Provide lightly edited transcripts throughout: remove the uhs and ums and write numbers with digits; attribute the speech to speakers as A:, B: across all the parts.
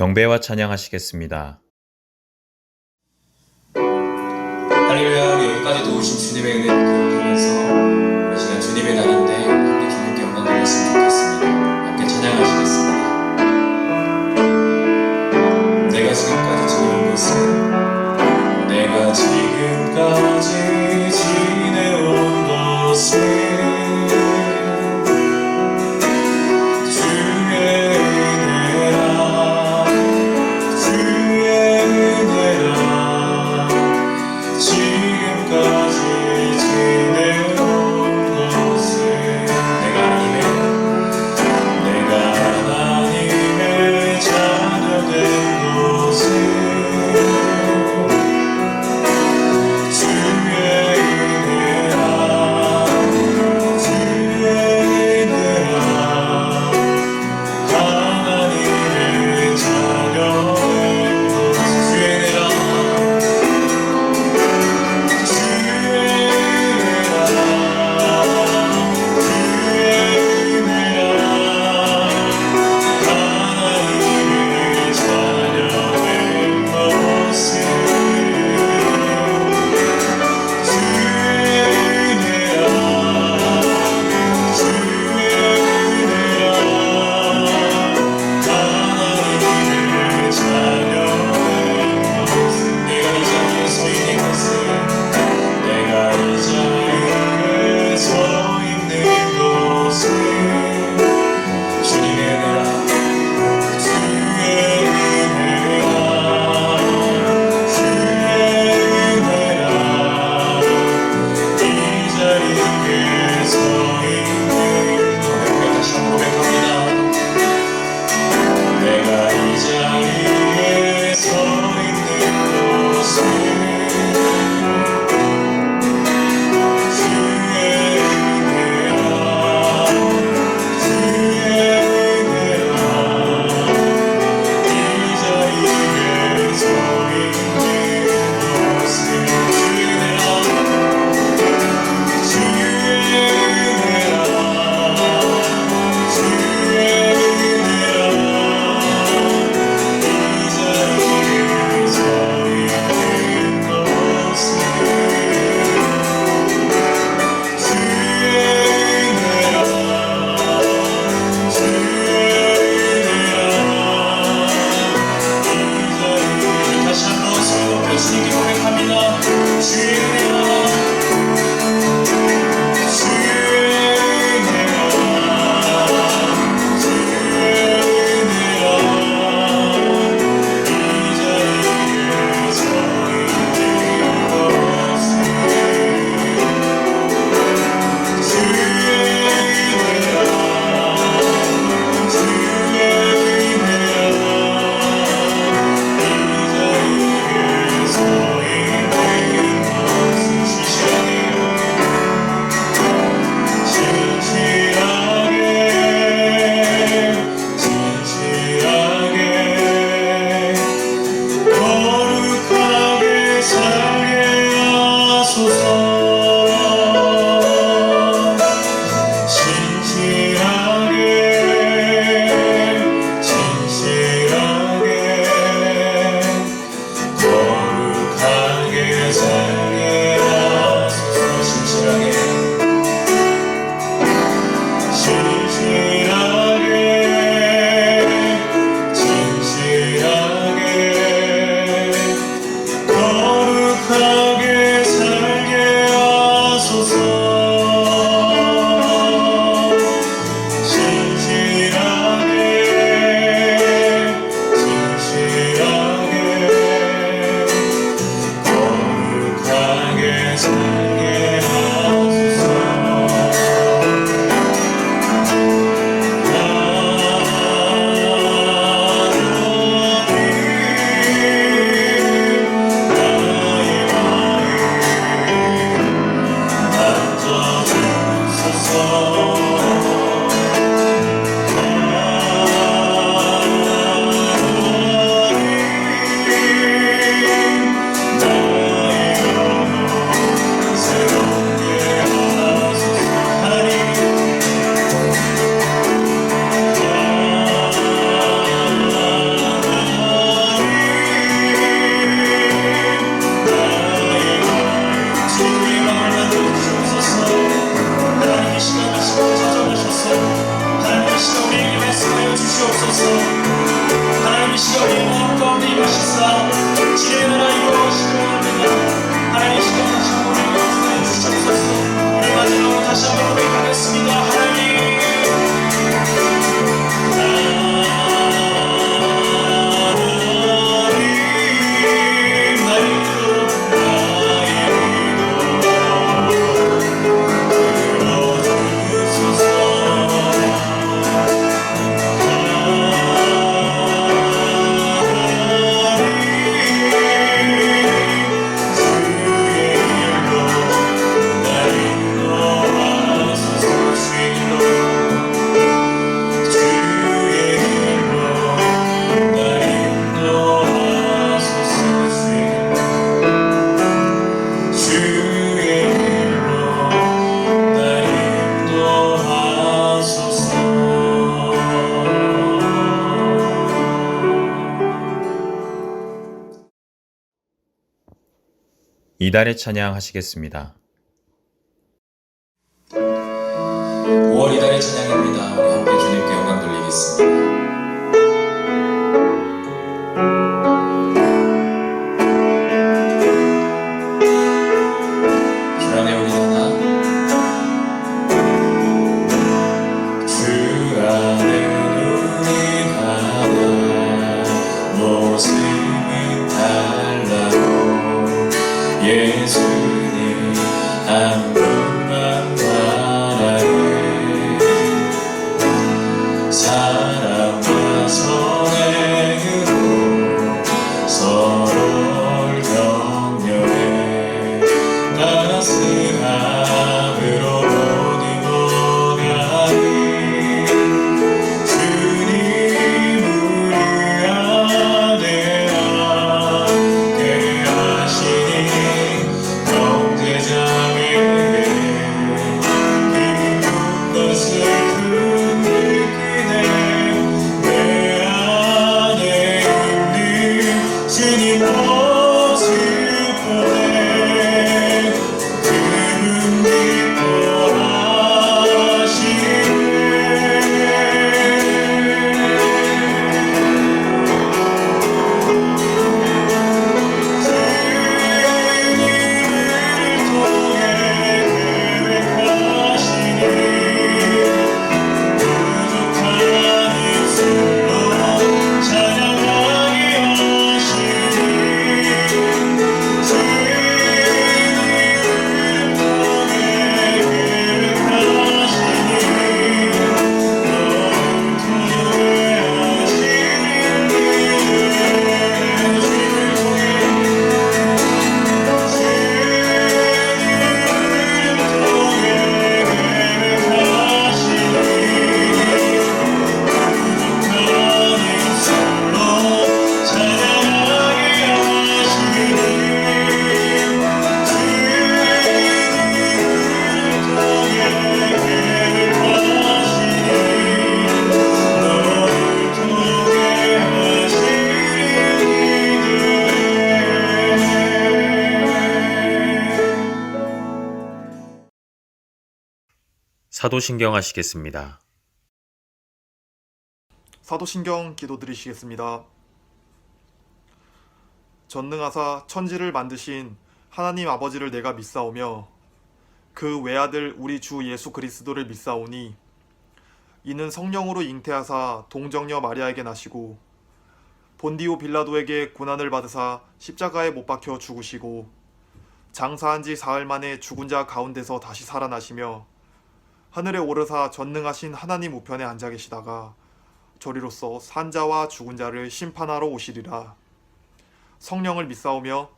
A: 경배와 찬양하시겠습니다.
B: 할렐루야. 여기까지 도우신 주님의 은혜를 기억하면서 이 시간 주님의 날인데 함께 주님께 영광 드렸으면 좋겠습니다. 함께 찬양하시겠습니다. 내가 지금까지 지내온 것은 내가 지금까지 지내온 것은 주의
A: 이달의 찬양 하시겠습니다.
B: 5월 이달의 찬양입니다. 우리 함께 주님께 영광 돌리겠습니다. 예수님 한 분만 바라네. 사랑과 선행으로 서로를 격려해 따스함으로 모두 보가니 주님 우리 안에 함께 하시니
A: 사도신경 하시겠습니다.
C: 사도신경 기도드리시겠습니다. 전능하사 천지를 만드신 하나님 아버지를 내가 믿사오며 그 외아들 우리 주 예수 그리스도를 믿사오니 이는 성령으로 잉태하사 동정녀 마리아에게 나시고 본디오 빌라도에게 고난을 받으사 십자가에 못 박혀 죽으시고 장사한 지 사흘 만에 죽은 자 가운데서 다시 살아나시며 하늘에 오르사 전능하신 하나님 우편에 앉아 계시다가 저리로서 산자와 죽은 자를 심판하러 오시리라. 성령을 믿사오며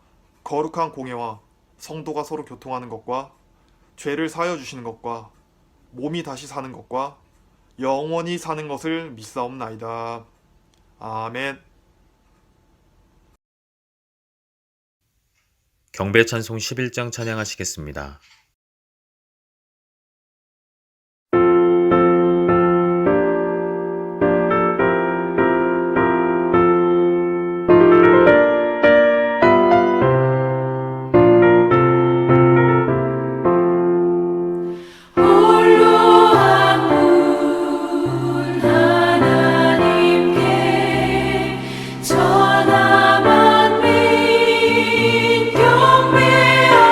C: 거룩한 공예와 성도가 서로 교통하는 것과 죄를 사하여 주시는 것과 몸이 다시 사는 것과 영원히 사는 것을 믿사옵나이다. 아멘.
A: 경배찬송 11장 찬양하시겠습니다.
D: 전하 만민 경배하라.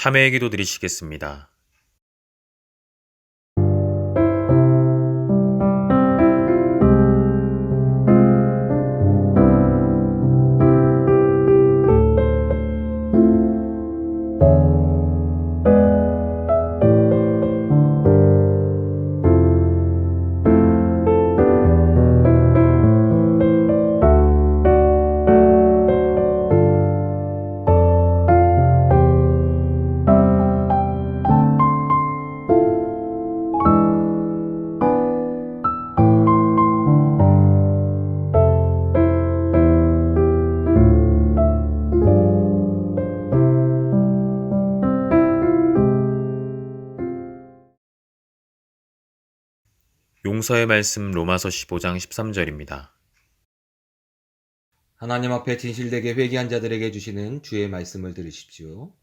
A: 참회의 기도 드리시겠습니다. 용서의 말씀 로마서 15장 13절입니다.
D: 하나님 앞에 진실되게 회개한 자들에게 주시는 주의 말씀을 들으십시오.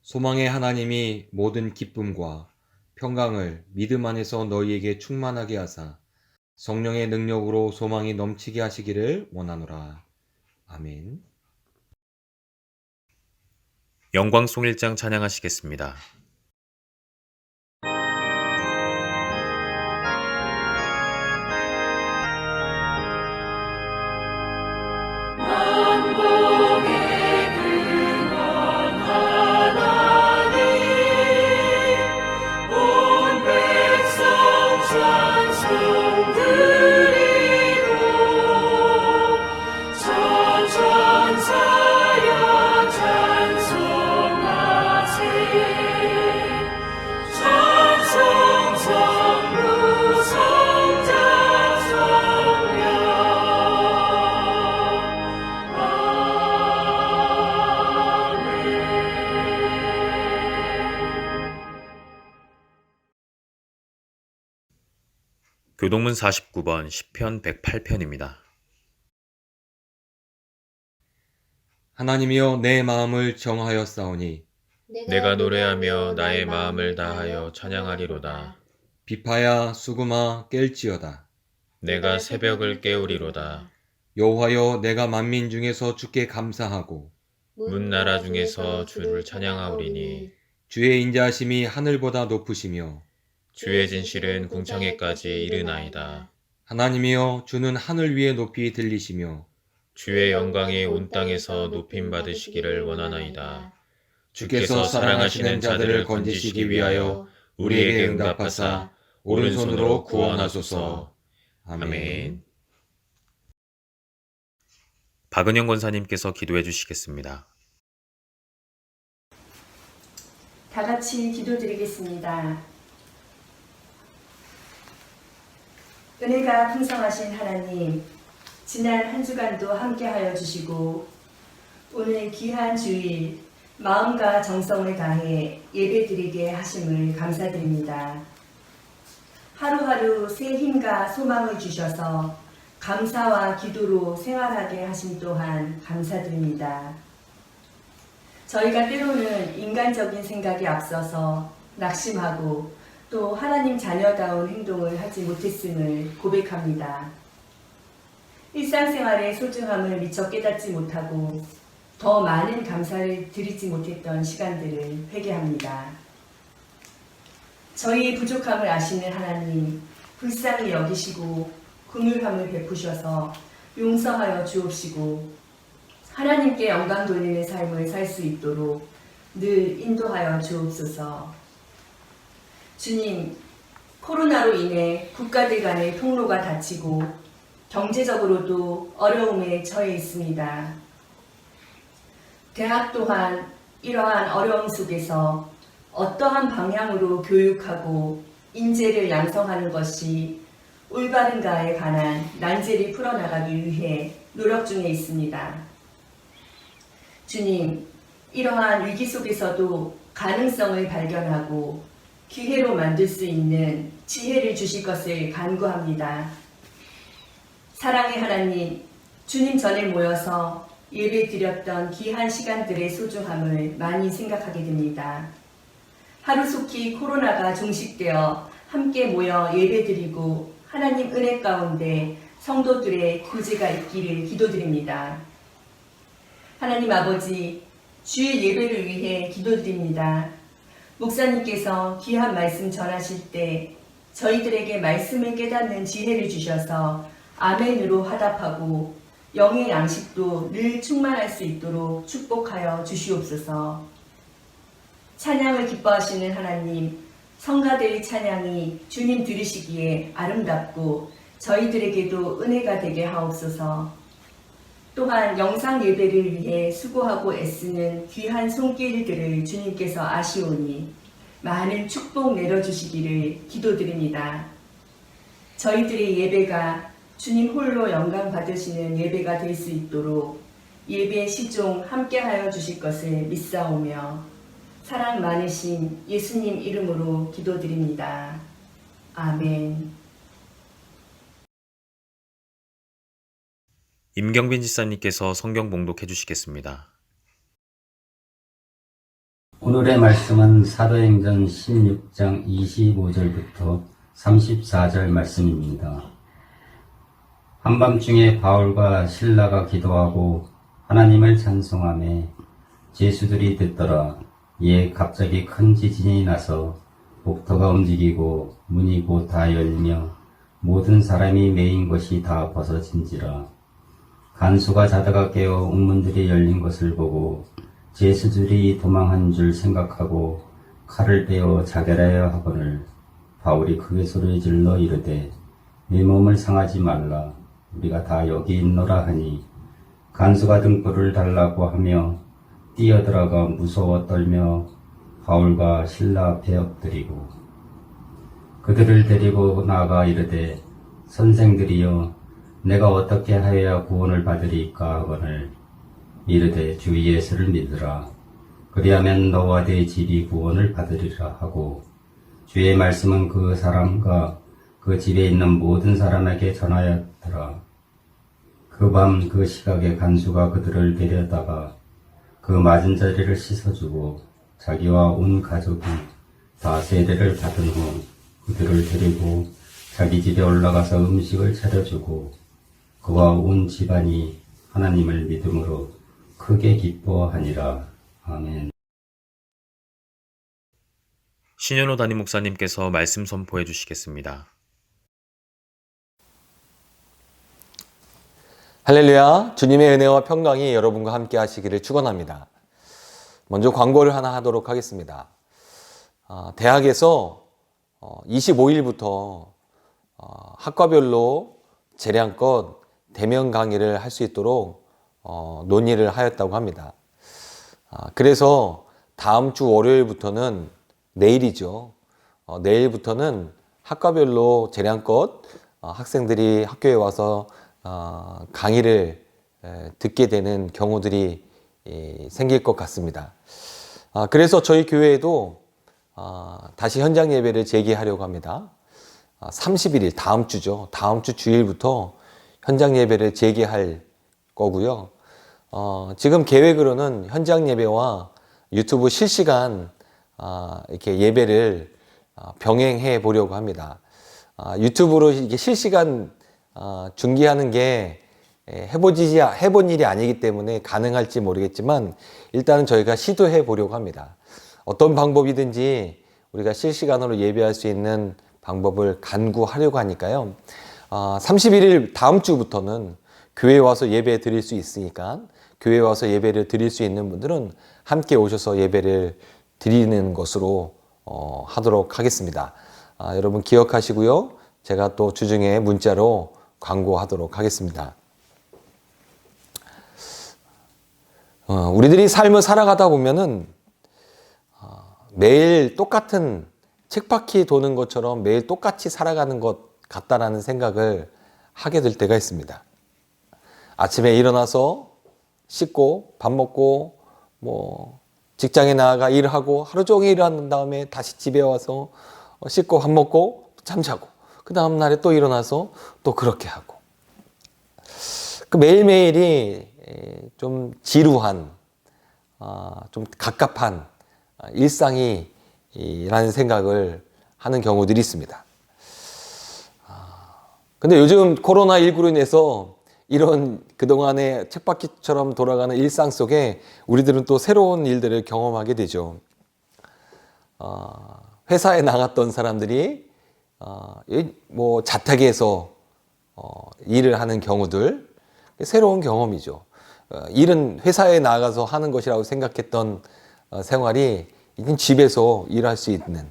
D: 소망의 하나님이 모든 기쁨과 평강을 믿음 안에서 너희에게 충만하게 하사 성령의 능력으로 소망이 넘치게 하시기를 원하노라. 아멘.
A: 영광송 1장 찬양하시겠습니다. 교동문 49번 시편 108편입니다.
D: 하나님이여 내 마음을 정하였사오니
A: 내가 노래하며 나의 마음을 다하여 찬양하리로다.
D: 비파야 수금아 깰지어다.
A: 내가 새벽을 깨우리로다.
D: 여호와여 내가 만민 중에서 주께 감사하고
A: 문 나라 중에서 주를 찬양하오리니
D: 주의 인자하심이 하늘보다 높으시며
A: 주의 진실은 궁창에까지 이르나이다.
D: 하나님이여 주는 하늘 위에 높이 들리시며
A: 주의 영광이 온 땅에서 높임 받으시기를 원하나이다.
D: 주께서 사랑하시는 자들을 건지시기 위하여 우리에게 응답하사 오른손으로 구원하소서. 아멘.
A: 박은영 권사님께서 기도해 주시겠습니다.
E: 다 같이 기도드리겠습니다. 은혜가 풍성하신 하나님, 지난 한 주간도 함께하여 주시고 오늘 귀한 주일 마음과 정성을 다해 예배드리게 하심을 감사드립니다. 하루하루 새 힘과 소망을 주셔서 감사와 기도로 생활하게 하심 또한 감사드립니다. 저희가 때로는 인간적인 생각이 앞서서 낙심하고 또 하나님 자녀다운 행동을 하지 못했음을 고백합니다. 일상생활의 소중함을 미처 깨닫지 못하고 더 많은 감사를 드리지 못했던 시간들을 회개합니다. 저희의 부족함을 아시는 하나님, 불쌍히 여기시고 긍휼함을 베푸셔서 용서하여 주옵시고 하나님께 영광 돌리는 삶을 살 수 있도록 늘 인도하여 주옵소서. 주님, 코로나로 인해 국가들 간의 통로가 닫히고 경제적으로도 어려움에 처해 있습니다. 대학 또한 이러한 어려움 속에서 어떠한 방향으로 교육하고 인재를 양성하는 것이 올바른가에 관한 난제를 풀어나가기 위해 노력 중에 있습니다. 주님, 이러한 위기 속에서도 가능성을 발견하고 기회로 만들 수 있는 지혜를 주실 것을 간구합니다. 사랑의 하나님, 주님 전에 모여서 예배 드렸던 귀한 시간들의 소중함을 많이 생각하게 됩니다. 하루속히 코로나가 종식되어 함께 모여 예배 드리고 하나님 은혜 가운데 성도들의 구제가 있기를 기도드립니다. 하나님 아버지, 주일 예배를 위해 기도드립니다. 목사님께서 귀한 말씀 전하실 때 저희들에게 말씀을 깨닫는 지혜를 주셔서 아멘으로 화답하고 영의 양식도 늘 충만할 수 있도록 축복하여 주시옵소서. 찬양을 기뻐하시는 하나님, 성가대의 찬양이 주님 들으시기에 아름답고 저희들에게도 은혜가 되게 하옵소서. 또한 영상 예배를 위해 수고하고 애쓰는 귀한 손길들을 주님께서 아시오니 많은 축복 내려주시기를 기도드립니다. 저희들의 예배가 주님 홀로 영광 받으시는 예배가 될 수 있도록 예배 시종 함께하여 주실 것을 믿사오며 사랑 많으신 예수님 이름으로 기도드립니다. 아멘.
A: 임경빈 지사님께서 성경 봉독해 주시겠습니다.
F: 오늘의 말씀은 사도행전 16장 25절부터 34절 말씀입니다. 한밤중에 바울과 실라가 기도하고 하나님을 찬송하며 제수들이 듣더라. 이에 갑자기 큰 지진이 나서 복도가 움직이고 문이 곧 다 열리며 모든 사람이 매인 것이 다 벗어진지라. 간수가 자다가 깨어 옥문들이 열린 것을 보고 제수들이 도망한 줄 생각하고 칼을 떼어 자결하여 하거늘 바울이 크게 소리 질러 이르되 내 몸을 상하지 말라. 우리가 다 여기 있노라 하니 간수가 등불을 달라고 하며 뛰어들어가 무서워 떨며 바울과 실라 앞에 엎드리고 그들을 데리고 나가 이르되 선생들이여 내가 어떻게 하여야 구원을 받으리까 하거늘 이르되 주 예수를 믿으라. 그리하면 너와 네 집이 구원을 받으리라 하고 주의 말씀은 그 사람과 그 집에 있는 모든 사람에게 전하였더라. 그 밤 그 시각에 간수가 그들을 데려다가 그 맞은 자리를 씻어주고 자기와 온 가족이 다 세례를 받은 후 그들을 데리고 자기 집에 올라가서 음식을 차려주고 그와 온 집안이 하나님을 믿음으로 크게 기뻐하니라. 아멘.
A: 신현호 담임 목사님께서 말씀 선포해 주시겠습니다.
D: 할렐루야, 주님의 은혜와 평강이 여러분과 함께 하시기를 축원합니다. 먼저 광고를 하나 하도록 하겠습니다. 대학에서 25일부터 학과별로 재량껏 대면 강의를 할 수 있도록 논의를 하였다고 합니다. 그래서 다음 주 월요일부터는 내일이죠. 내일부터는 학과별로 재량껏 학생들이 학교에 와서 강의를 듣게 되는 경우들이 생길 것 같습니다. 그래서 저희 교회에도 다시 현장 예배를 재개하려고 합니다. 31일 다음 주죠. 다음 주 주일부터 현장 예배를 재개할 거고요. 지금 계획으로는 현장 예배와 유튜브 실시간 이렇게 예배를 병행해 보려고 합니다. 유튜브로 이게 실시간 중계하는 게 해본 일이 아니기 때문에 가능할지 모르겠지만 일단은 저희가 시도해 보려고 합니다. 어떤 방법이든지 우리가 실시간으로 예배할 수 있는 방법을 간구하려고 하니까요. 31일 다음 주부터는 교회에 와서 예배 드릴 수 있으니까 교회에 와서 예배를 드릴 수 있는 분들은 함께 오셔서 예배를 드리는 것으로 하도록 하겠습니다. 여러분 기억하시고요. 제가 또 주중에 문자로 광고하도록 하겠습니다. 우리들이 삶을 살아가다 보면은 매일 똑같은 쳇바퀴 도는 것처럼 매일 똑같이 살아가는 것 같다라는 생각을 하게 될 때가 있습니다. 아침에 일어나서 씻고 밥 먹고 직장에 나아가 일하고 하루 종일 일한 다음에 다시 집에 와서 씻고 밥 먹고 잠자고 그 다음 날에 또 일어나서 또 그렇게 하고 그 매일매일이 좀 지루한 좀 갑갑한 일상이라는 생각을 하는 경우들이 있습니다. 근데 요즘 코로나19로 인해서 이런 그동안의 쳇바퀴처럼 돌아가는 일상 속에 우리들은 또 새로운 일들을 경험하게 되죠. 회사에 나갔던 사람들이 뭐 자택에서 일을 하는 경우들, 새로운 경험이죠. 일은 회사에 나가서 하는 것이라고 생각했던 생활이 이제 집에서 일할 수 있는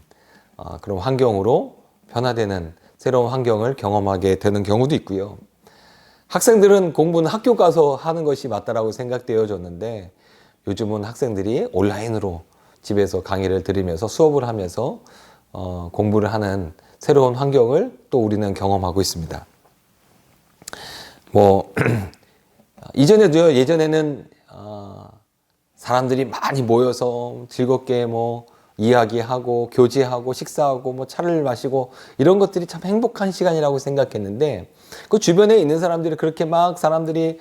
D: 그런 환경으로 변화되는 새로운 환경을 경험하게 되는 경우도 있고요. 학생들은 공부는 학교 가서 하는 것이 맞다라고 생각되어졌는데 요즘은 학생들이 온라인으로 집에서 강의를 들으면서 수업을 하면서 공부를 하는 새로운 환경을 또 우리는 경험하고 있습니다. 뭐 이전에도요. 예전에는 사람들이 많이 모여서 즐겁게 뭐 이야기하고 교제하고 식사하고 뭐 차를 마시고 이런 것들이 참 행복한 시간이라고 생각했는데 그 주변에 있는 사람들이 그렇게 막 사람들이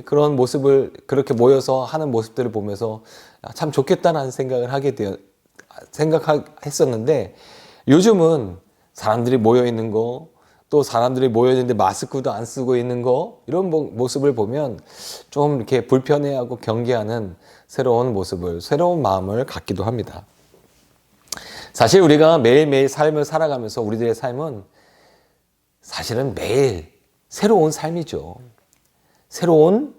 D: 그런 모습을 그렇게 모여서 하는 모습들을 보면서 참 좋겠다는 생각을 생각했었는데 요즘은 사람들이 모여 있는 거 또 사람들이 모여 있는데 마스크도 안 쓰고 있는 거 이런 모습을 보면 좀 이렇게 불편해하고 경계하는 새로운 마음을 갖기도 합니다. 사실 우리가 매일매일 삶을 살아가면서 우리들의 삶은 사실은 매일 새로운 삶이죠. 새로운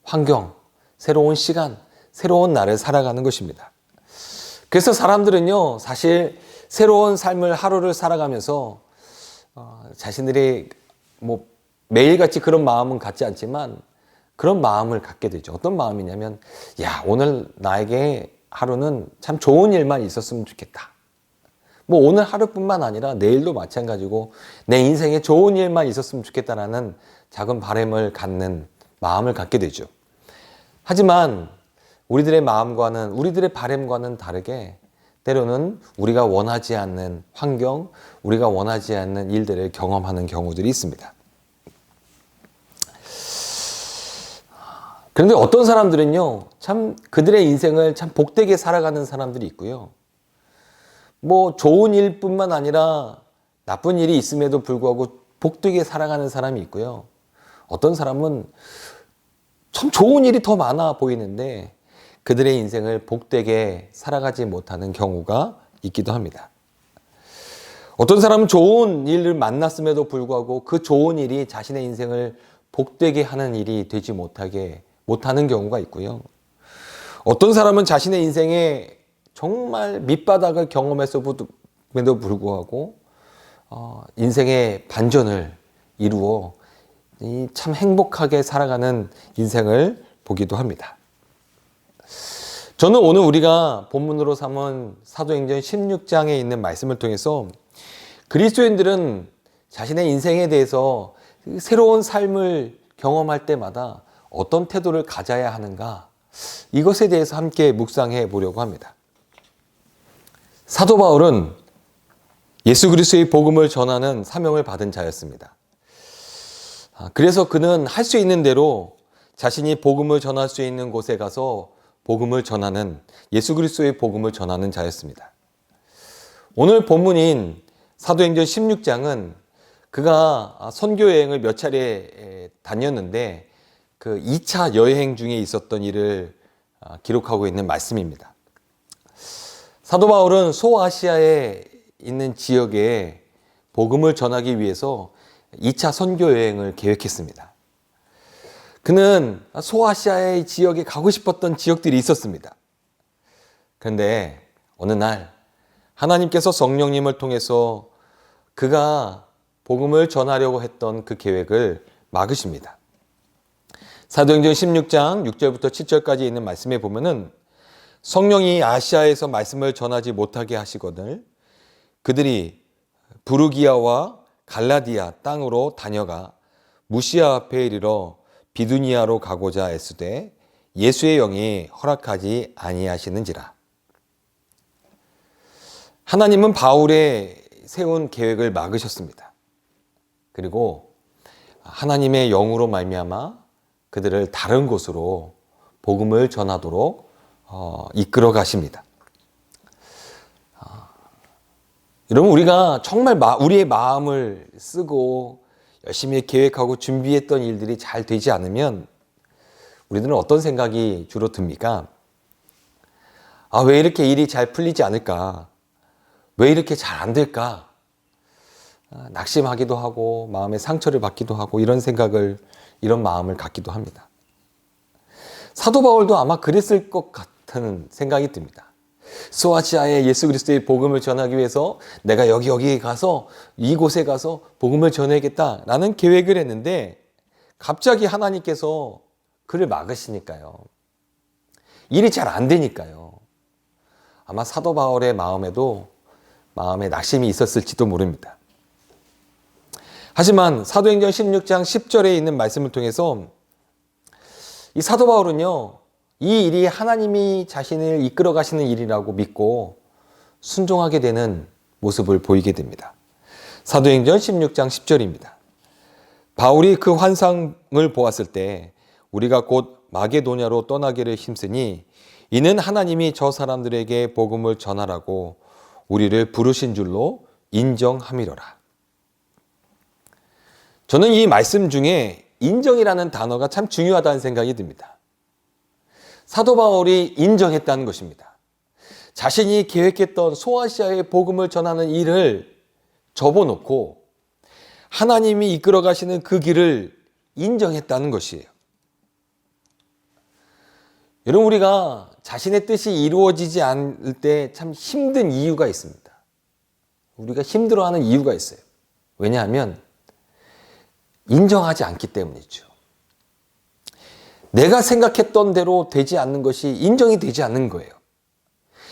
D: 환경, 새로운 시간, 새로운 날을 살아가는 것입니다. 그래서 사람들은요, 사실 새로운 삶을 하루를 살아가면서 자신들이 뭐 매일같이 그런 마음은 갖지 않지만 그런 마음을 갖게 되죠. 어떤 마음이냐면, 야, 오늘 나에게 하루는 참 좋은 일만 있었으면 좋겠다. 뭐 오늘 하루뿐만 아니라 내일도 마찬가지고 내 인생에 좋은 일만 있었으면 좋겠다라는 작은 바람을 갖는 마음을 갖게 되죠. 하지만 우리들의 마음과는 우리들의 바람과는 다르게 때로는 우리가 원하지 않는 환경, 우리가 원하지 않는 일들을 경험하는 경우들이 있습니다. 그런데 어떤 사람들은요, 참 그들의 인생을 참 복되게 살아가는 사람들이 있고요. 뭐 좋은 일뿐만 아니라 나쁜 일이 있음에도 불구하고 복되게 살아가는 사람이 있고요. 어떤 사람은 참 좋은 일이 더 많아 보이는데 그들의 인생을 복되게 살아가지 못하는 경우가 있기도 합니다. 어떤 사람은 좋은 일을 만났음에도 불구하고 그 좋은 일이 자신의 인생을 복되게 하는 일이 되지 못하는 경우가 있고요. 어떤 사람은 자신의 인생에 정말 밑바닥을 경험했음에도 불구하고 인생의 반전을 이루어 참 행복하게 살아가는 인생을 보기도 합니다. 저는 오늘 우리가 본문으로 삼은 사도행전 16장에 있는 말씀을 통해서 그리스도인들은 자신의 인생에 대해서 새로운 삶을 경험할 때마다 어떤 태도를 가져야 하는가, 이것에 대해서 함께 묵상해 보려고 합니다. 사도 바울은 예수 그리스도의 복음을 전하는 사명을 받은 자였습니다. 그래서 그는 할 수 있는 대로 자신이 복음을 전할 수 있는 곳에 가서 복음을 전하는, 예수 그리스도의 복음을 전하는 자였습니다. 오늘 본문인 사도행전 16장은 그가 선교 여행을 몇 차례 다녔는데 그 2차 여행 중에 있었던 일을 기록하고 있는 말씀입니다. 사도 바울은 소아시아에 있는 지역에 복음을 전하기 위해서 2차 선교 여행을 계획했습니다. 그는 소아시아의 지역에 가고 싶었던 지역들이 있었습니다. 그런데 어느 날 하나님께서 성령님을 통해서 그가 복음을 전하려고 했던 그 계획을 막으십니다. 사도행전 16장 6절부터 7절까지 있는 말씀에 보면은 성령이 아시아에서 말씀을 전하지 못하게 하시거늘 그들이 부르기아와 갈라디아 땅으로 다녀가 무시아 앞에 이르러 비두니아로 가고자 애쓰되 예수의 영이 허락하지 아니하시는지라. 하나님은 바울의 세운 계획을 막으셨습니다. 그리고 하나님의 영으로 말미암아 그들을 다른 곳으로 복음을 전하도록 이끌어 가십니다. 여러분, 우리가 정말 우리의 마음을 쓰고 열심히 계획하고 준비했던 일들이 잘 되지 않으면 우리들은 어떤 생각이 주로 듭니까? 아, 왜 이렇게 일이 잘 풀리지 않을까? 왜 이렇게 잘 안 될까? 낙심하기도 하고 마음에 상처를 받기도 하고 이런 마음을 갖기도 합니다. 사도 바울도 아마 그랬을 것 같은 생각이 듭니다. 소아시아에 예수 그리스도의 복음을 전하기 위해서 내가 여기 가서 이곳에 가서 복음을 전해야겠다라는 계획을 했는데 갑자기 하나님께서 그를 막으시니까요. 일이 잘 안 되니까요. 아마 사도 바울의 마음에 낙심이 있었을지도 모릅니다. 하지만 사도행전 16장 10절에 있는 말씀을 통해서 이 사도 바울은요, 이 일이 하나님이 자신을 이끌어 가시는 일이라고 믿고 순종하게 되는 모습을 보이게 됩니다. 사도행전 16장 10절입니다. 바울이 그 환상을 보았을 때 우리가 곧 마게도냐로 떠나기를 힘쓰니 이는 하나님이 저 사람들에게 복음을 전하라고 우리를 부르신 줄로 인정함이로라. 저는 이 말씀 중에 인정이라는 단어가 참 중요하다는 생각이 듭니다. 사도 바울이 인정했다는 것입니다. 자신이 계획했던 소아시아의 복음을 전하는 일을 접어놓고 하나님이 이끌어 가시는 그 길을 인정했다는 것이에요. 여러분, 우리가 자신의 뜻이 이루어지지 않을 때 참 힘든 이유가 있습니다. 우리가 힘들어하는 이유가 있어요. 왜냐하면 인정하지 않기 때문이죠. 내가 생각했던 대로 되지 않는 것이 인정이 되지 않는 거예요.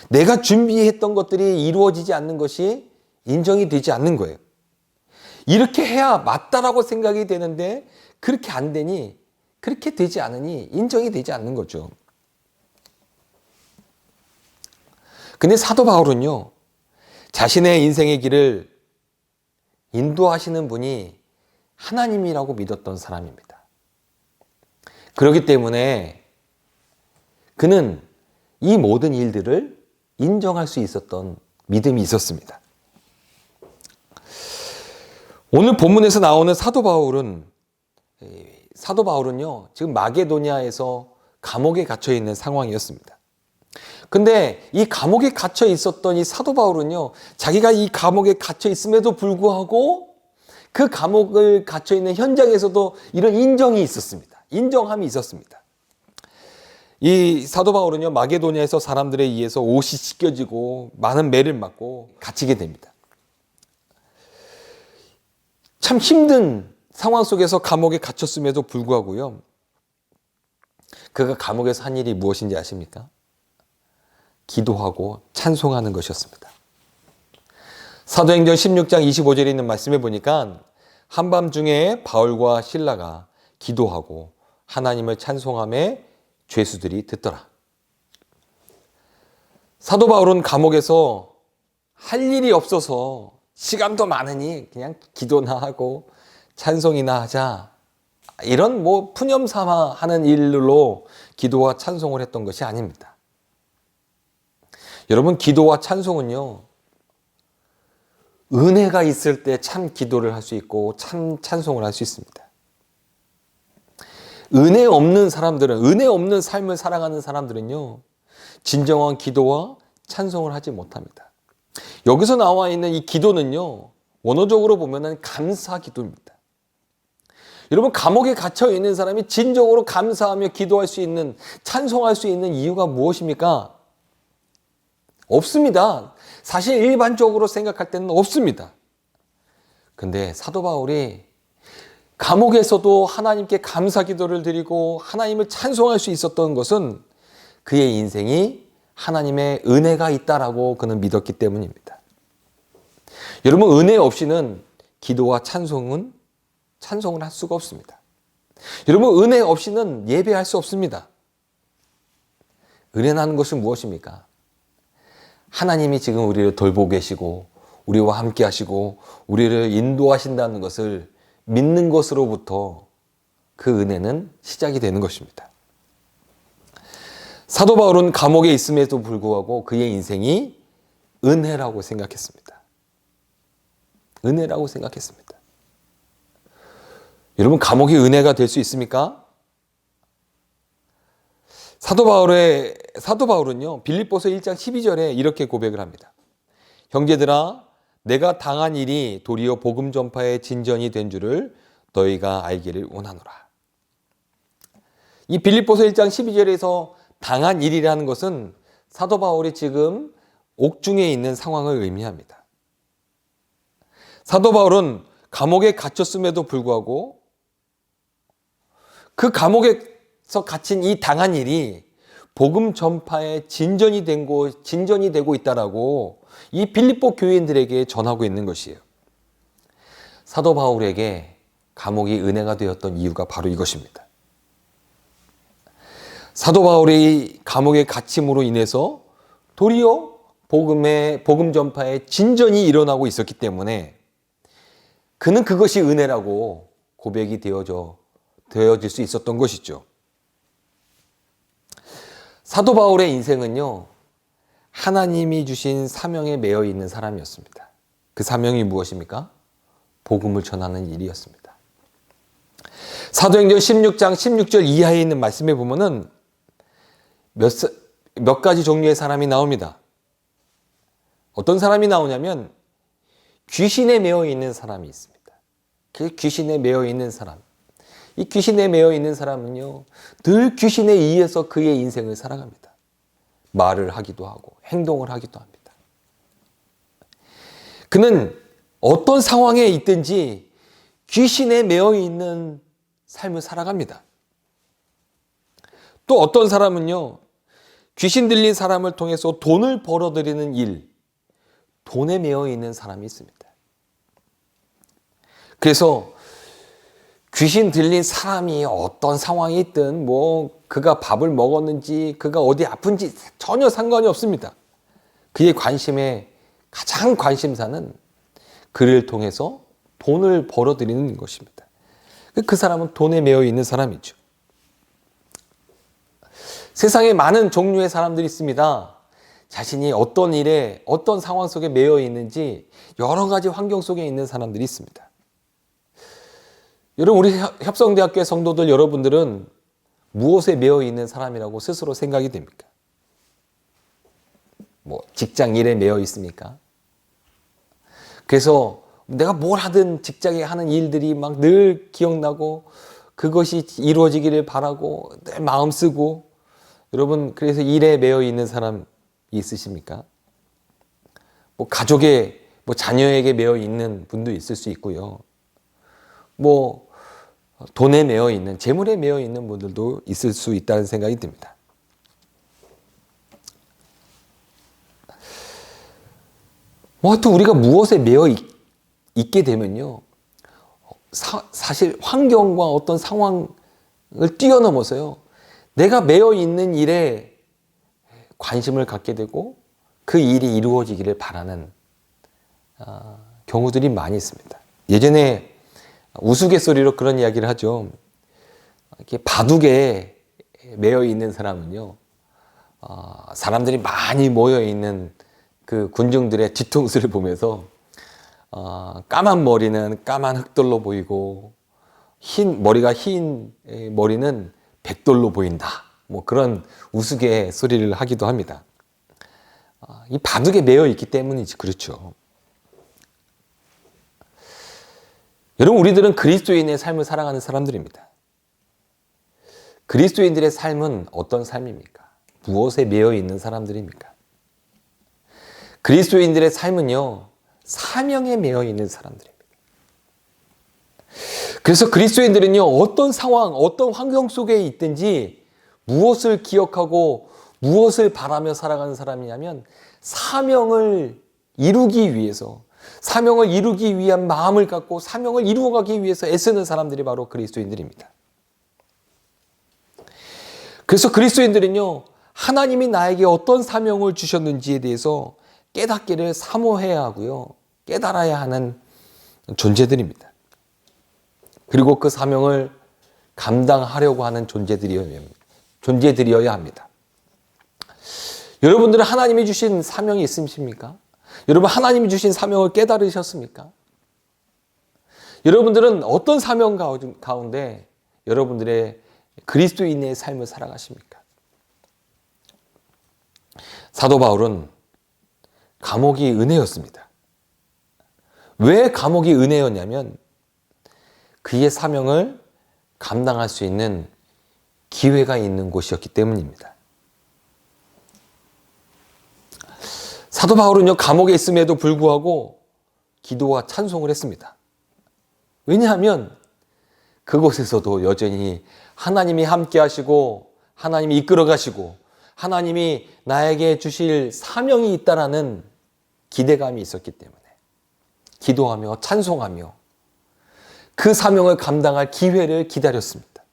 D: 내가 준비했던 것들이 이루어지지 않는 것이 인정이 되지 않는 거예요. 이렇게 해야 맞다라고 생각이 되는데 그렇게 안 되니, 그렇게 되지 않으니 인정이 되지 않는 거죠. 근데 사도 바울은요, 자신의 인생의 길을 인도하시는 분이 하나님이라고 믿었던 사람입니다. 그렇기 때문에 그는 이 모든 일들을 인정할 수 있었던 믿음이 있었습니다. 오늘 본문에서 나오는 사도 바울은요, 지금 마게도냐에서 감옥에 갇혀 있는 상황이었습니다. 근데 이 감옥에 갇혀 있었던 이 사도 바울은요, 자기가 이 감옥에 갇혀 있음에도 불구하고 그 감옥을 갇혀 있는 현장에서도 이런 인정이 있었습니다. 인정함이 있었습니다. 이 사도 바울은요, 마게도냐에서 사람들에 의해서 옷이 찢겨지고 많은 매를 맞고 갇히게 됩니다. 참 힘든 상황 속에서 감옥에 갇혔음에도 불구하고요, 그가 감옥에서 한 일이 무엇인지 아십니까? 기도하고 찬송하는 것이었습니다. 사도행전 16장 25절에 있는 말씀에 보니까 한밤중에 바울과 실라가 기도하고 하나님을 찬송하며 죄수들이 듣더라. 사도 바울은 감옥에서 할 일이 없어서 시간도 많으니 그냥 기도나 하고 찬송이나 하자, 이런 푸념 삼아 하는 일로 기도와 찬송을 했던 것이 아닙니다. 여러분, 기도와 찬송은요, 은혜가 있을 때 참 기도를 할 수 있고 참 찬송을 할 수 있습니다. 은혜 없는 사람들은, 은혜 없는 삶을 살아가는 사람들은요, 진정한 기도와 찬송을 하지 못합니다. 여기서 나와 있는 이 기도는요, 원어적으로 보면은 감사 기도입니다. 여러분, 감옥에 갇혀 있는 사람이 진정으로 감사하며 기도할 수 있는, 찬송할 수 있는 이유가 무엇입니까? 없습니다. 사실 일반적으로 생각할 때는 없습니다. 근데 사도 바울이 감옥에서도 하나님께 감사 기도를 드리고 하나님을 찬송할 수 있었던 것은 그의 인생이 하나님의 은혜가 있다라고 그는 믿었기 때문입니다. 여러분, 은혜 없이는 기도와 찬송을 할 수가 없습니다. 여러분, 은혜 없이는 예배할 수 없습니다. 은혜라는 것은 무엇입니까? 하나님이 지금 우리를 돌보고 계시고 우리와 함께 하시고 우리를 인도하신다는 것을 믿는 것으로부터 그 은혜는 시작이 되는 것입니다. 사도 바울은 감옥에 있음에도 불구하고 그의 인생이 은혜라고 생각했습니다. 은혜라고 생각했습니다. 여러분, 감옥이 은혜가 될 수 있습니까? 사도 바울은요, 빌립보서 1장 12절에 이렇게 고백을 합니다. 형제들아, 내가 당한 일이 도리어 복음 전파의 진전이 된 줄을 너희가 알기를 원하노라. 이 빌립보서 1장 12절에서 당한 일이라는 것은 사도 바울이 지금 옥중에 있는 상황을 의미합니다. 사도 바울은 감옥에 갇혔음에도 불구하고 그 감옥에서 갇힌 이 당한 일이 복음 전파의 진전이 되고 있다라고 이 빌립보 교인들에게 전하고 있는 것이에요. 사도 바울에게 감옥이 은혜가 되었던 이유가 바로 이것입니다. 사도 바울의 감옥에 갇힘으로 인해서 도리어 복음 전파의 진전이 일어나고 있었기 때문에 그는 그것이 은혜라고 고백이 되어질 수 있었던 것이죠. 사도 바울의 인생은요, 하나님이 주신 사명에 매여 있는 사람이었습니다. 그 사명이 무엇입니까? 복음을 전하는 일이었습니다. 사도행전 16장 16절 이하에 있는 말씀에 보면은 몇 가지 종류의 사람이 나옵니다. 어떤 사람이 나오냐면 귀신에 매여 있는 사람이 있습니다. 그 귀신에 매여 있는 사람. 이 귀신에 매여 있는 사람은요, 늘 귀신에 의해서 그의 인생을 살아갑니다. 말을 하기도 하고 행동을 하기도 합니다. 그는 어떤 상황에 있든지 귀신에 매여 있는 삶을 살아갑니다. 또 어떤 사람은요, 귀신 들린 사람을 통해서 돈을 벌어들이는 일, 돈에 매여 있는 사람이 있습니다. 그래서 귀신 들린 사람이 어떤 상황이 있든 그가 밥을 먹었는지 그가 어디 아픈지 전혀 상관이 없습니다. 그의 가장 관심사는 그를 통해서 돈을 벌어들이는 것입니다. 그 사람은 돈에 매여 있는 사람이죠. 세상에 많은 종류의 사람들이 있습니다. 자신이 어떤 일에 어떤 상황 속에 매여 있는지 여러 가지 환경 속에 있는 사람들이 있습니다. 여러분, 우리 협성대학교의 성도들 여러분들은 무엇에 매여 있는 사람이라고 스스로 생각이 됩니까? 직장 일에 매여 있습니까? 그래서 내가 뭘 하든 직장에 하는 일들이 막 늘 기억나고 그것이 이루어지기를 바라고 늘 마음 쓰고, 여러분, 그래서 일에 매여 있는 사람이 있으십니까? 가족에, 자녀에게 매여 있는 분도 있을 수 있고요. 돈에 매여 있는, 재물에 매여 있는 분들도 있을 수 있다는 생각이 듭니다. 하여튼 우리가 무엇에 매여 있게 되면요, 사실 환경과 어떤 상황을 뛰어넘어서요, 내가 매여 있는 일에 관심을 갖게 되고 그 일이 이루어지기를 바라는 경우들이 많이 있습니다. 예전에 우스갯소리로 그런 이야기를 하죠. 이렇게 바둑에 매여 있는 사람은요, 사람들이 많이 모여 있는 그 군중들의 뒤통수를 보면서 까만 머리는 까만 흑돌로 보이고 머리가 흰 머리는 백돌로 보인다. 그런 우스갯소리를 하기도 합니다. 이 바둑에 매여 있기 때문이지, 그렇죠. 여러분, 우리들은 그리스도인의 삶을 살아가는 사람들입니다. 그리스도인들의 삶은 어떤 삶입니까? 무엇에 매여 있는 사람들입니까? 그리스도인들의 삶은요, 사명에 매여 있는 사람들입니다. 그래서 그리스도인들은요, 어떤 상황, 어떤 환경 속에 있든지 무엇을 기억하고 무엇을 바라며 살아가는 사람이냐면 사명을 이루기 위해서, 사명을 이루기 위한 마음을 갖고 사명을 이루어가기 위해서 애쓰는 사람들이 바로 그리스도인들입니다. 그래서 그리스도인들은요, 하나님이 나에게 어떤 사명을 주셨는지에 대해서 깨닫기를 사모해야 하고요, 깨달아야 하는 존재들입니다. 그리고 그 사명을 감당하려고 하는 존재들이어야 합니다. 여러분들은 하나님이 주신 사명이 있으십니까? 여러분, 하나님이 주신 사명을 깨달으셨습니까? 여러분들은 어떤 사명 가운데 여러분들의 그리스도인의 삶을 살아가십니까? 사도 바울은 감옥이 은혜였습니다. 왜 감옥이 은혜였냐면 그의 사명을 감당할 수 있는 기회가 있는 곳이었기 때문입니다. 사도 바울은요, 감옥에 있음에도 불구하고 기도와 찬송을 했습니다. 왜냐하면 그곳에서도 여전히 하나님이 함께 하시고 하나님이 이끌어 가시고 하나님이 나에게 주실 사명이 있다라는 기대감이 있었기 때문에 기도하며 찬송하며 그 사명을 감당할 기회를 기다렸습니다.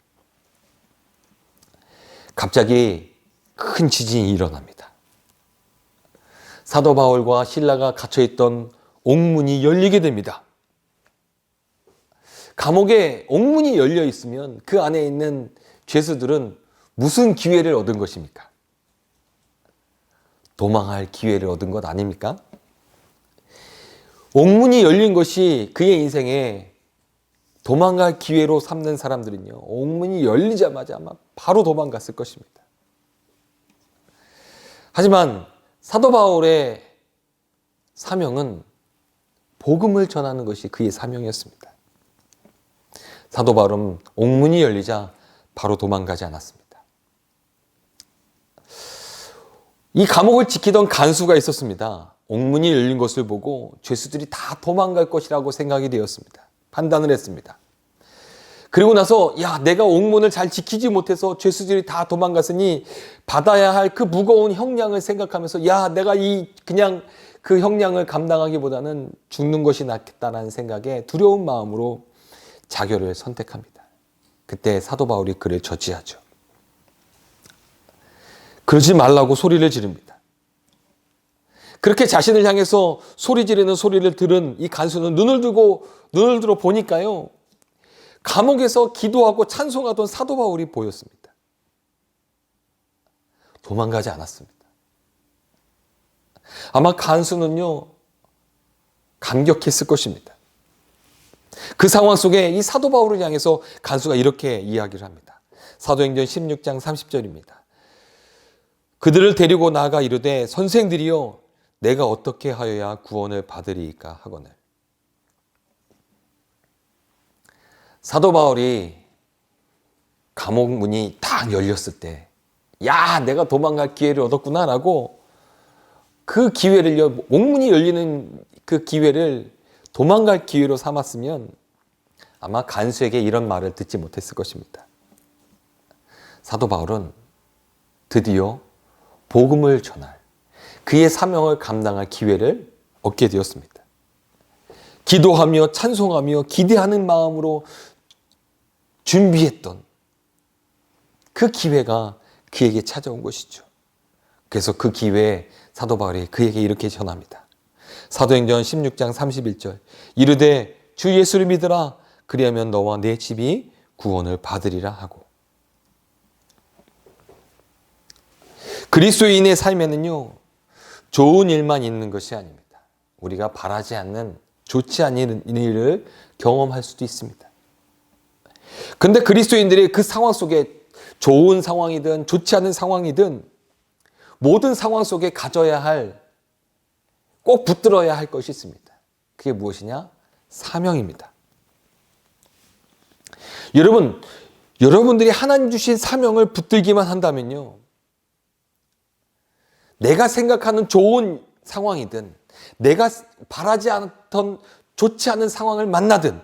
D: 갑자기 큰 지진이 일어납니다. 사도 바울과 실라가 갇혀있던 옥문이 열리게 됩니다. 감옥에 옥문이 열려 있으면 그 안에 있는 죄수들은 무슨 기회를 얻은 것입니까? 도망할 기회를 얻은 것 아닙니까? 옥문이 열린 것이 그의 인생에 도망갈 기회로 삼는 사람들은요, 옥문이 열리자마자 아마 바로 도망갔을 것입니다. 하지만 사도 바울의 사명은 복음을 전하는 것이 그의 사명이었습니다. 사도 바울은 옥문이 열리자 바로 도망가지 않았습니다. 이 감옥을 지키던 간수가 있었습니다. 옥문이 열린 것을 보고 죄수들이 다 도망갈 것이라고 생각이 되었습니다. 판단을 했습니다. 그리고 나서 내가 옥문을 잘 지키지 못해서 죄수들이 다 도망갔으니 받아야 할 그 무거운 형량을 생각하면서 내가 그냥 그 형량을 감당하기보다는 죽는 것이 낫겠다는 생각에 두려운 마음으로 자결을 선택합니다. 그때 사도 바울이 그를 저지하죠. 그러지 말라고 소리를 지릅니다. 그렇게 자신을 향해서 소리 지르는 소리를 들은 이 간수는 눈을 들어 보니까요, 감옥에서 기도하고 찬송하던 사도 바울이 보였습니다. 도망가지 않았습니다. 아마 간수는요, 감격했을 것입니다. 그 상황 속에 이 사도 바울을 향해서 간수가 이렇게 이야기를 합니다. 사도행전 16장 30절입니다. 그들을 데리고 나아가 이르되 선생들이여 내가 어떻게 하여야 구원을 받으리이까 하거늘. 사도 바울이 감옥 문이 딱 열렸을 때 내가 도망갈 기회를 얻었구나라고 그 기회를요, 옥문이 열리는 그 기회를 도망갈 기회로 삼았으면 아마 간수에게 이런 말을 듣지 못했을 것입니다. 사도 바울은 드디어 복음을 전할 그의 사명을 감당할 기회를 얻게 되었습니다. 기도하며 찬송하며 기대하는 마음으로 준비했던 그 기회가 그에게 찾아온 것이죠. 그래서 그 기회에 사도 바울이 그에게 이렇게 전합니다. 사도행전 16장 31절 이르되 주 예수를 믿으라 그리하면 너와 내 집이 구원을 받으리라 하고. 그리스도인의 삶에는요, 좋은 일만 있는 것이 아닙니다. 우리가 바라지 않는 좋지 않은 일을 경험할 수도 있습니다. 그런데 그리스도인들이 그 상황 속에 좋은 상황이든 좋지 않은 상황이든 모든 상황 속에 가져야 할, 꼭 붙들어야 할 것이 있습니다. 그게 무엇이냐? 사명입니다. 여러분들이 하나님 주신 사명을 붙들기만 한다면요, 내가 생각하는 좋은 상황이든 내가 바라지 않던 좋지 않은 상황을 만나든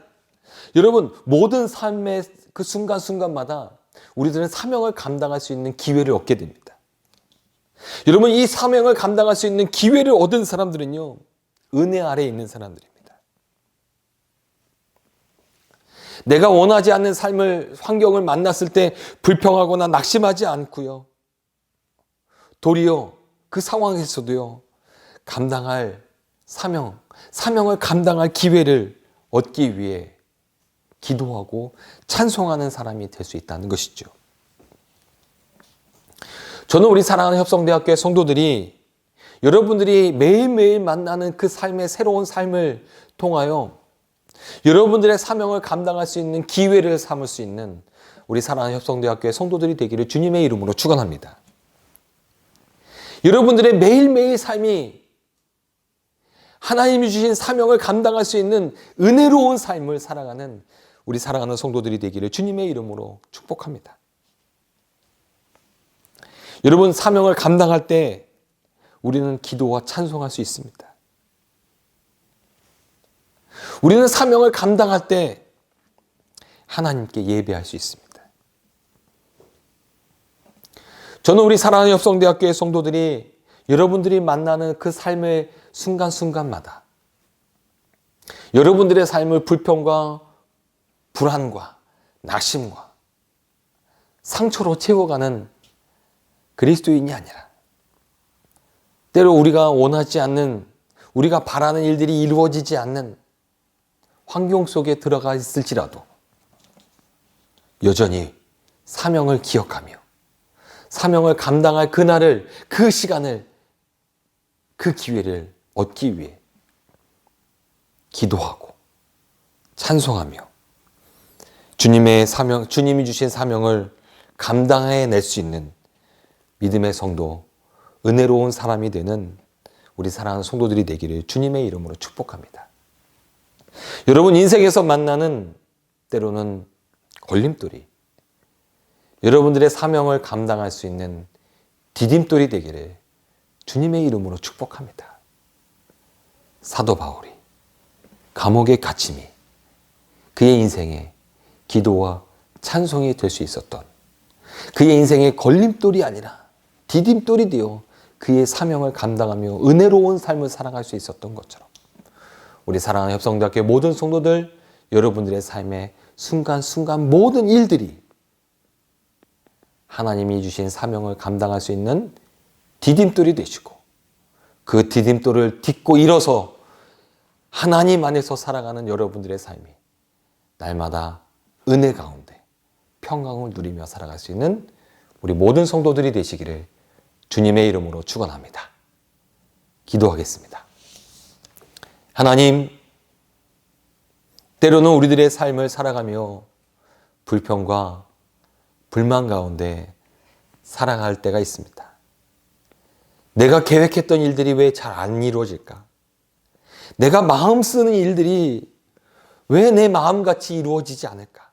D: 여러분 모든 삶의 그 순간순간마다 우리들은 사명을 감당할 수 있는 기회를 얻게 됩니다. 여러분 이 사명을 감당할 수 있는 기회를 얻은 사람들은요, 은혜 아래에 있는 사람들입니다. 내가 원하지 않는 환경을 만났을 때 불평하거나 낙심하지 않고요, 도리어 그 상황에서도요, 감당할 사명을 감당할 기회를 얻기 위해 기도하고 찬송하는 사람이 될 수 있다는 것이죠. 저는 우리 사랑하는 협성대학교의 성도들이 여러분들이 매일매일 만나는 그 삶의 새로운 삶을 통하여 여러분들의 사명을 감당할 수 있는 기회를 삼을 수 있는 우리 사랑하는 협성대학교의 성도들이 되기를 주님의 이름으로 축원합니다. 여러분들의 매일매일 삶이 하나님이 주신 사명을 감당할 수 있는 은혜로운 삶을 살아가는 우리 사랑하는 성도들이 되기를 주님의 이름으로 축복합니다. 여러분, 사명을 감당할 때 우리는 기도와 찬송할 수 있습니다. 우리는 사명을 감당할 때 하나님께 예배할 수 있습니다. 저는 우리 사랑하는 협성대학교의 성도들이 여러분들이 만나는 그 삶의 순간순간마다 여러분들의 삶을 불평과 불안과 낙심과 상처로 채워가는 그리스도인이 아니라 때로 우리가 원하지 않는, 우리가 바라는 일들이 이루어지지 않는 환경 속에 들어가 있을지라도 여전히 사명을 기억하며 사명을 감당할 그날을, 그 시간을, 그 기회를 얻기 위해 기도하고 찬송하며 주님의 사명, 주님이 주신 사명을 감당해낼 수 있는 믿음의 성도, 은혜로운 사람이 되는 우리 사랑하는 성도들이 되기를 주님의 이름으로 축복합니다. 여러분, 인생에서 만나는 때로는 걸림돌이 여러분들의 사명을 감당할 수 있는 디딤돌이 되기를 주님의 이름으로 축복합니다. 사도 바울이 감옥에 갇힘이 그의 인생의 기도와 찬송이 될 수 있었던, 그의 인생의 걸림돌이 아니라 디딤돌이 되어 그의 사명을 감당하며 은혜로운 삶을 살아갈 수 있었던 것처럼 우리 사랑하는 협성대학교의 모든 성도들, 여러분들의 삶의 순간순간 모든 일들이 하나님이 주신 사명을 감당할 수 있는 디딤돌이 되시고 그 디딤돌을 딛고 일어서 하나님 안에서 살아가는 여러분들의 삶이 날마다 은혜 가운데 평강을 누리며 살아갈 수 있는 우리 모든 성도들이 되시기를 주님의 이름으로 축원합니다. 기도하겠습니다. 하나님, 때로는 우리들의 삶을 살아가며 불평과 불만 가운데 살아갈 때가 있습니다. 내가 계획했던 일들이 왜 잘 안 이루어질까? 내가 마음 쓰는 일들이 왜 내 마음같이 이루어지지 않을까?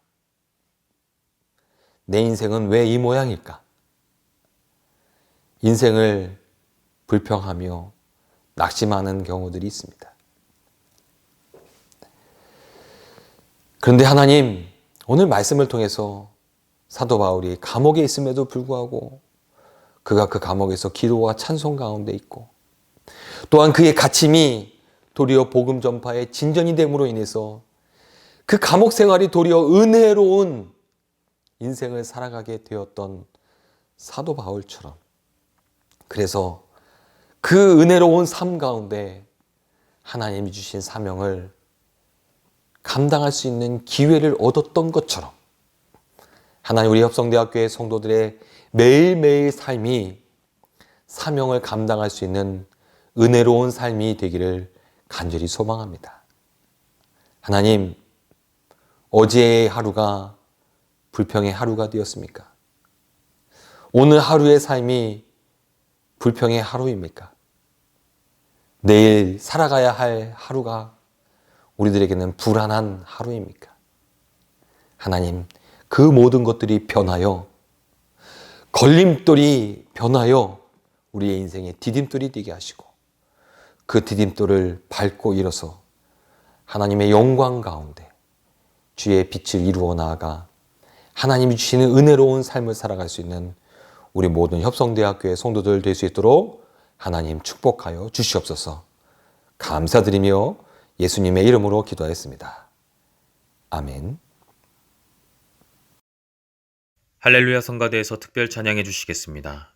D: 내 인생은 왜 이 모양일까? 인생을 불평하며 낙심하는 경우들이 있습니다. 그런데 하나님, 오늘 말씀을 통해서 사도 바울이 감옥에 있음에도 불구하고 그가 그 감옥에서 기도와 찬송 가운데 있고 또한 그의 갇힘이 도리어 복음 전파의 진전이 됨으로 인해서 그 감옥 생활이 도리어 은혜로운 인생을 살아가게 되었던 사도 바울처럼, 그래서 그 은혜로운 삶 가운데 하나님이 주신 사명을 감당할 수 있는 기회를 얻었던 것처럼 하나님, 우리 협성대학교의 성도들의 매일매일 삶이 사명을 감당할 수 있는 은혜로운 삶이 되기를 간절히 소망합니다. 하나님, 어제의 하루가 불평의 하루가 되었습니까? 오늘 하루의 삶이 불평의 하루입니까? 내일 살아가야 할 하루가 우리들에게는 불안한 하루입니까? 하나님, 그 모든 것들이 변하여 걸림돌이 변하여 우리의 인생의 디딤돌이 되게 하시고 그 디딤돌을 밟고 일어서 하나님의 영광 가운데 주의 빛을 이루어 나아가 하나님이 주시는 은혜로운 삶을 살아갈 수 있는 우리 모든 협성대학교의 성도들 될 수 있도록 하나님 축복하여 주시옵소서. 감사드리며 예수님의 이름으로 기도하였습니다. 아멘.
A: 할렐루야 성가대에서 특별 찬양해 주시겠습니다.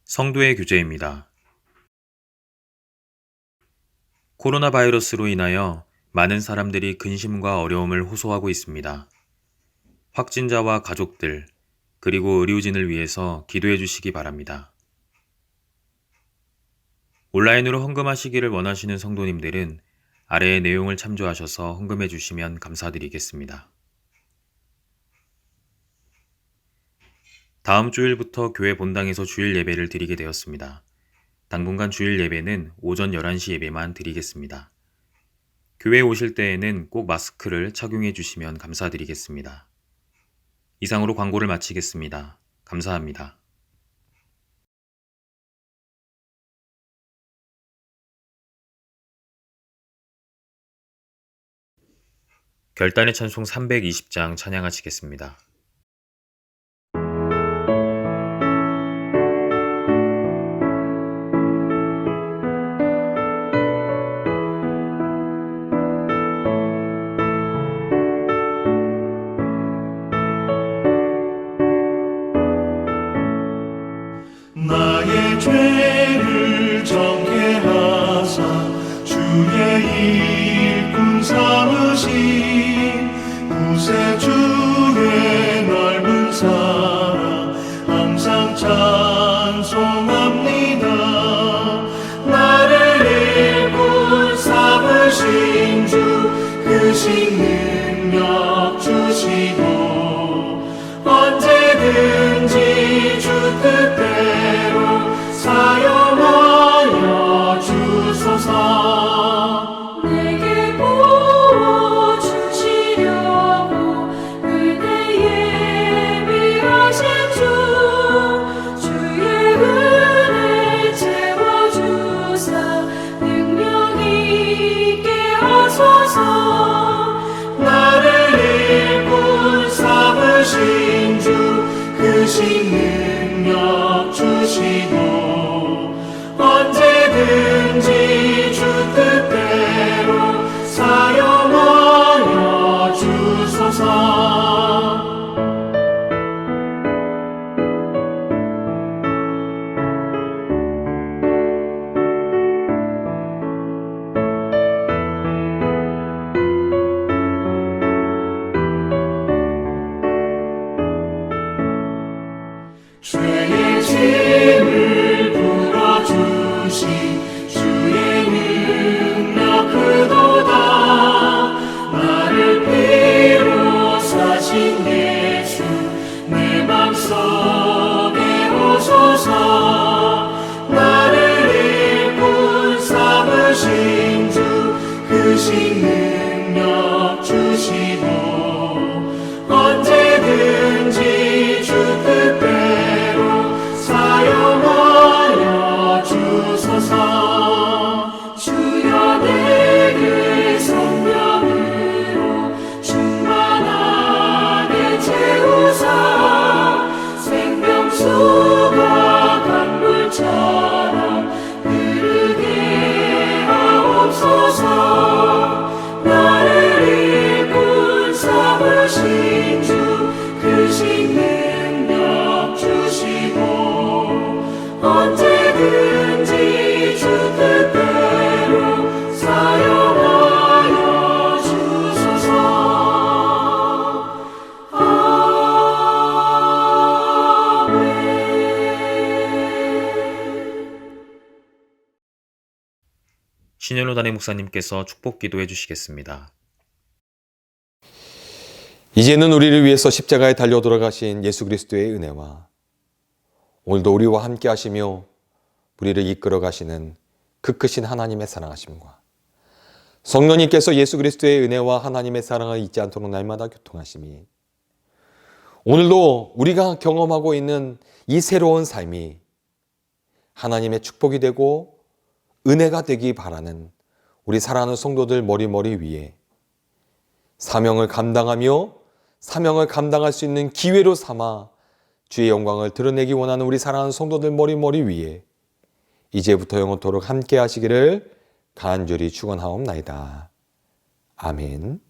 A: 성도의 교제입니다. 코로나 바이러스로 인하여 많은 사람들이 근심과 어려움을 호소하고 있습니다. 확진자와 가족들, 그리고 의료진을 위해서 기도해 주시기 바랍니다. 온라인으로 헌금하시기를 원하시는 성도님들은 아래의 내용을 참조하셔서 헌금해 주시면 감사드리겠습니다. 다음 주일부터 교회 본당에서 주일 예배를 드리게 되었습니다. 당분간 주일 예배는 오전 11시 예배만 드리겠습니다. 교회에 오실 때에는 꼭 마스크를 착용해 주시면 감사드리겠습니다. 이상으로 광고를 마치겠습니다. 감사합니다. 결단의 찬송 320장 찬양하시겠습니다.
G: 나의 죄를 정케 하사 주의 일꾼 삼으신 구세주의 넓은 사랑 항상 찬송합니다. 나를 일꾼 삼으신 주 크신 능력 주시고 언제든지 주 뜻대로 사용하여 주소서.
H: 내게 부어주시려고 은혜 예비하신 주의 은혜 채워주사 능력 있게 하소서.
G: 나를 일꾼 삼으신 주 크신 능력 주시고 언제든지 주 뜻대로 사용하여 주소서. 죄의 짐을 풀어주신 주의 능력 크도다. 나를 피로 사신 예수 내 맘속에 오소서. 나를 일꾼 삼으신 주 크신 능력 주시고 언제든지 주 뜻대로 사용하여 주소서. 주여 내게 성령으로 충만하게 채우사 생명수가 강물처럼 흐르게 하옵소서. 나를 일꾼 삼으신 주 크신 능력 주시고 언제든지 주 뜻대로 사용하여 주소서.
A: 신현호 담임 목사님께서 축복 기도해 주시겠습니다.
D: 이제는 우리를 위해서 십자가에 달려 돌아가신 예수 그리스도의 은혜와 오늘도 우리와 함께 하시며 우리를 이끌어 가시는 그 크신 하나님의 사랑하심과 성령님께서 예수 그리스도의 은혜와 하나님의 사랑을 잊지 않도록 날마다 교통하심이 오늘도 우리가 경험하고 있는 이 새로운 삶이 하나님의 축복이 되고 은혜가 되기 바라는 우리 사랑하는 성도들 머리 위에 사명을 감당하며 사명을 감당할 수 있는 기회로 삼아 주의 영광을 드러내기 원하는 우리 사랑하는 성도들 머리 위에 이제부터 영원토록 함께 하시기를 간절히 축원하옵나이다. 아멘.